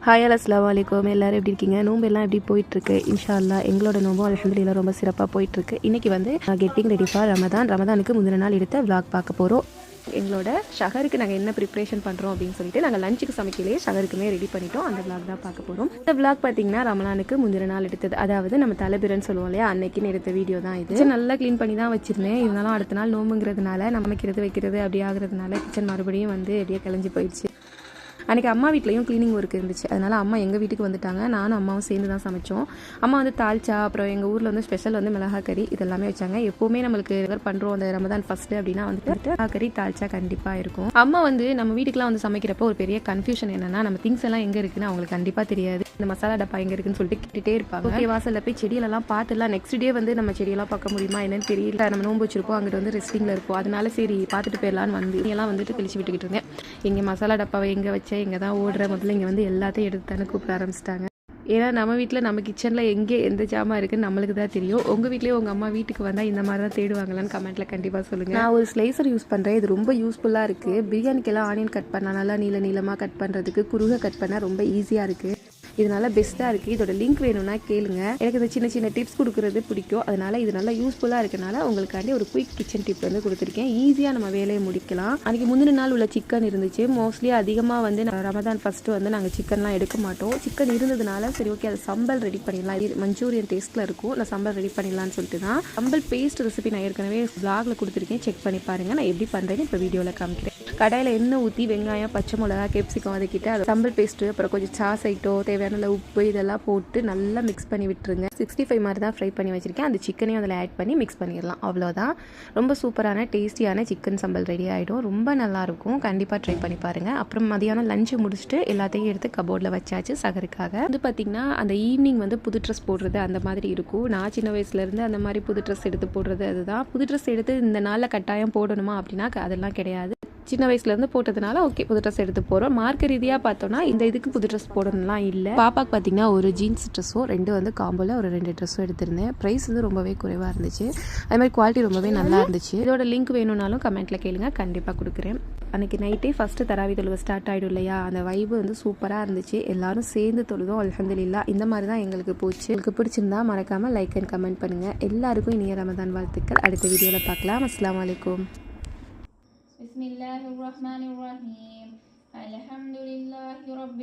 Hi அஸ்ஸலாமு அலைக்கும். எல்லோரும் எப்படி இருக்கீங்க? நோம்பு எல்லாம் எப்படி போயிட்டுருக்கு? இன்ஷா அல்லாஹ் எங்களோட நோம்பும் அல்ஹம்துலில்லாஹ் ரொம்ப சிறப்பாக போயிட்டுருக்கு. இன்றைக்கி வந்து கெட்டிங் ரெடி ஃபார் ரமதானுக்கு முந்தின நாள் எடுத்த விளாக் பார்க்க போகிறோம். எங்களோட ஷஹருக்கு நாங்கள் என்ன ப்ரிப்ரேஷன் பண்ணுறோம் அப்படின்னு சொல்லிட்டு நாங்கள் லஞ்சுக்கு சமைக்கலையே ஷஹருக்குமே ரெடி பண்ணிட்டோம். அந்த விளாக் தான் பார்க்க போகிறோம். இந்த விளாக் பார்த்தீங்கன்னா ரமலானுக்கு முந்தின நாள் எடுத்தது, அதாவது நம்ம தலைபிரன்னு சொல்லுவோம் இல்லையா, அன்னைக்குன்னு எடுத்த வீடியோ தான் இது. நல்லா க்ளீன் பண்ணி தான் வச்சிருந்தேன். இருந்தாலும் அடுத்த நாள் நோம்புங்கிறதுனால நமக்கிறது வைக்கிறது அப்படி ஆகுறதுனால கிச்சன் மறுபடியும் வந்து அப்படியே கிளஞ்சி போயிடுச்சு. அன்றைக்கி அம்மா வீட்லேயும் க்ளீனிங் ஒர்க் இருந்துச்சு. அதனால் அம்மா எங்கள் வீட்டுக்கு வந்துட்டாங்க. நானும் அம்மாவும் சேர்ந்து தான் சமைச்சோம். அம்மா வந்து தால்ச்சா, அப்புறம் எங்கள் ஊரில் வந்து ஸ்பெஷல் வந்து மிளகா கறி இதெல்லாமே வச்சாங்க. எப்போவுமே நம்மளுக்கு ரெகுலர் பண்ணுறோம் அந்த ரமதான் ஃபஸ்ட்டு அப்படின்னா வந்துட்டு மிளகா கறி தால்ச்சா கண்டிப்பாக இருக்கும். அம்மா வந்து நம்ம வீட்டுக்குலாம் வந்து சமைக்கிறப்போ ஒரு பெரிய கன்ஃபியூஷன் என்னென்னா, நம்ம திங்ஸ் எல்லாம் எங்கே இருக்குன்னு அவங்களுக்கு கண்டிப்பாக தெரியாது. இந்த மசாலா டப்பா எங்கே இருக்குன்னு சொல்லிட்டு கேட்டுகிட்டே இருப்பாங்க. ஓகே, வாசலில் போய் செடியிலலாம் பார்த்துலாம் நெக்ஸ்ட் டே வந்து நம்ம செடியெல்லாம் பார்க்க முடியுமா என்னன்னு தெரியல. நம்ம நோம்பு வச்சிருப்போம், அங்கிட்டு வந்து ரெஸ்டிங்கில் இருக்கும். அதனால சரி பார்த்துட்டு போயிடலான்னு வந்து எல்லாம் வந்துட்டு தெளிச்சு விட்டுக்கிட்டு இருந்தேன். எங்கள் மசாலா டப்பாவை எங்கே வச்சேன், எங்கே தான் ஓடுற முதல்ல இங்கே வந்து எல்லாத்தையும் எடுத்து தானே கூப்பிட ஆரம்பிச்சிட்டாங்க. ஏன்னா நம்ம வீட்டில் நம்ம கிச்சனில் எங்கே எந்த ஜாமான் இருக்குன்னு நம்மளுக்கு தான் தெரியும். உங்கள் வீட்லேயே உங்கள் அம்மா வீட்டுக்கு வந்தால் இந்த மாதிரி தான் தேடுவாங்களான்னு கமெண்ட்டில் கண்டிப்பாக சொல்லுங்கள். நான் ஒரு ஸ்லைசர் யூஸ் பண்ணுறேன். இது ரொம்ப யூஸ்ஃபுல்லாக இருக்குது. பிரியாணிக்கெல்லாம் ஆனியன் கட் பண்ணால் நல்லா நீளமாக கட் பண்ணுறதுக்கு, குறுக கட் பண்ணால் ரொம்ப ஈஸியாக இருக்குது. இது நல்லா பெஸ்ட்டாக இருக்குது. இதோட லிங்க் வேணும்னா கேளுங்க. எனக்கு இந்த சின்ன டிப்ஸ் கொடுக்குறது பிடிக்கும். அதனால் இது நல்லா யூஸ்ஃபுல்லாக இருக்கனால உங்களுக்காண்டி ஒரு குயிக் கிச்சன் டிப் வந்து கொடுத்துருக்கேன். ஈஸியாக நம்ம வேலையை முடிக்கலாம். அன்றைக்கி முந்தின நாள் உள்ள சிக்கன் இருந்துச்சு. மோஸ்ட்லி அதிகமாக வந்து ரமதான் ஃபஸ்ட்டு வந்து நாங்கள் சிக்கன்லாம் எடுக்க மாட்டோம். சிக்கன் இருந்ததுனால சரி ஓகே அது சம்பல் ரெடி பண்ணிடலாம், இது மஞ்சூரியன் டேஸ்ட்டில் இருக்கும், நான் சம்பல் ரெடி பண்ணிடலான்னு சொல்லிட்டு தான் சம்பல் பேஸ்ட் ரெசிபி நான் ஏற்கனவே vlogல கொடுத்துருக்கேன். செக் பண்ணி பாருங்கள். நான் எப்படி பண்ணுறேன்னு இப்போ வீடியோவில் காமிக்கிறேன். கடாயில் எண்ணெய் ஊற்றி வெங்காயம், பச்சை மிளகா, கேப்சிகம் வதக்கிட்டு அது சம்பல் பேஸ்ட்டு, அப்புறம் கொஞ்சம் சாஸ் ஐட்டம், தேவையான உப்பு இதெல்லாம் போட்டு நல்லா மிக்ஸ் பண்ணி விட்டுருங்க. 65 மாதிரி தான் ஃப்ரை பண்ணி வச்சுருக்கேன். அந்த சிக்கனையும் அதில் ஆட் பண்ணி மிக்ஸ் பண்ணிடலாம். அவ்வளோதான். ரொம்ப சூப்பரான டேஸ்டியான சிக்கன் சம்பல் ரெடி ஆகிடும். ரொம்ப நல்லாயிருக்கும். கண்டிப்பாக ட்ரை பண்ணி பாருங்கள். அப்புறம் மதியானம் லஞ்சு முடிச்சுட்டு எல்லாத்தையும் எடுத்து கபோர்டில் வச்சாச்சு சகருக்காக. வந்து பார்த்திங்கன்னா அந்த ஈவினிங் வந்து புது ட்ரெஸ் போடுறது அந்த மாதிரி இருக்கும். நான் சின்ன வயசுலேருந்து அந்த மாதிரி புது ட்ரெஸ் எடுத்து போடுறது அதுதான். புது ட்ரெஸ் எடுத்து இந்த நாளில் கட்டாயம் போடணுமா அப்படின்னா அதெல்லாம் கிடையாது. சின்ன வயசுலேருந்து போட்டதுனால ஓகே புது ட்ரெஸ் எடுத்து போகிறோம். மார்க்க ரீதியாக பார்த்தோன்னா இந்த இதுக்கு புது ட்ரெஸ் போடணும்லாம் இல்லை. பாப்பாக்கு பார்த்தீங்கன்னா ஒரு ஜீன்ஸ் ட்ரெஸ்ஸோ 2 வந்து காம்போவில் ஒரு 2 ட்ரெஸ்ஸும் எடுத்திருந்தேன். ப்ரைஸ் வந்து ரொம்பவே குறைவாக இருந்துச்சு. அது மாதிரி குவாலிட்டி ரொம்பவே நல்லா இருந்துச்சு. இதோட லிங்க் வேணும்னாலும் கமெண்ட்டில் கேளுங்க, கண்டிப்பாக கொடுக்குறேன். அன்றைக்கி நைட்டே ஃபஸ்ட்டு தராவி தொழுகை ஸ்டார்ட் ஆகிடும் இல்லையா, அந்த வைபு வந்து சூப்பராக இருந்துச்சு. எல்லோரும் சேர்ந்து தொழுதும் அல்ஹம்துலில்லாஹ். இந்த மாதிரி தான் எங்களுக்கு போச்சு. உங்களுக்கு பிடிச்சிருந்தா மறக்காமல் லைக் அண்ட் கமெண்ட் பண்ணுங்கள். எல்லாருக்கும் இனிய ரமதான் வாழ்த்துக்கள். அடுத்த வீடியோவில் பார்க்கலாம். அஸ்ஸலாமு அலைக்கும். Bismillahirrahmanirrahim. Alhamdulillahi rabbil